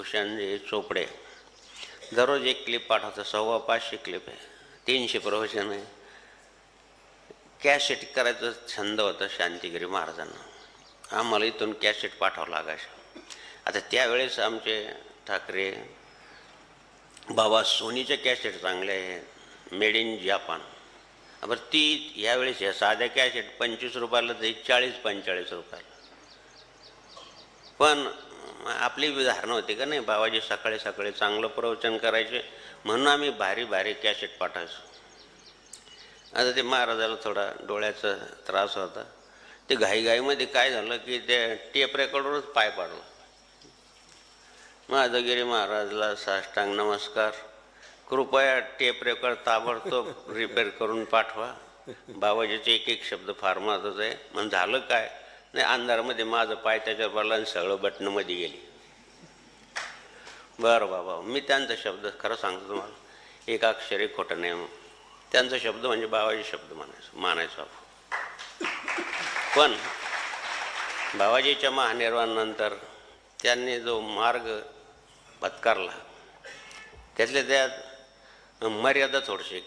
भूषणजी चोपडे दररोज एक क्लिप पाठवतो, 550 क्लिप आहे, 300 प्रवचन आहे. कॅसेट करायचं छंद होता शांतिगिरी महाराजांना. आम्हाला इथून कॅसेट पाठवावं लागायचं. आता त्यावेळेस आमचे ठाकरे बाबा सोनीचे कॅसेट चांगले आहे, मेड इन जापान. बरं ती यावेळेस ह्या साध्या कॅसेट 25 रुपयाला तर 40-45 रुपयाला. पण आपली धारणा होती का नाही, बाबाजी सकाळी सकाळी चांगलं प्रवचन करायचे म्हणून आम्ही भारी भारी कॅसेट पाठायचो. आता ते महाराजाला थोडा डोळ्याचा त्रास होता. ते घाईघाईमध्ये काय झालं की ते टेप रेकॉर्डवरच पाय पाडलं. माधवगिरी महाराजला साष्टांग नमस्कार, कृपया टेप रेकॉर्ड ताबडतोब रिपेअर करून पाठवा. बाबाजीचे एक एक शब्द फार महत्त्वाचे आहे. मग झालं काय नाही, अंधारामध्ये माझं पाय त्याच्यावर पडला आणि सगळं बटणमध्ये गेली. बरं बाबा, मी त्यांचा शब्द खरं सांगतो तुम्हाला, एक अक्षरी खोटं नाही. त्यांचा शब्द म्हणजे बाबाजी शब्द मानायचो आपण. पण बाबाजीच्या महानिर्वाणानंतर त्यांनी जो मार्ग पत्कारला त्यातल्या त्यात मर्यादा थोडीशी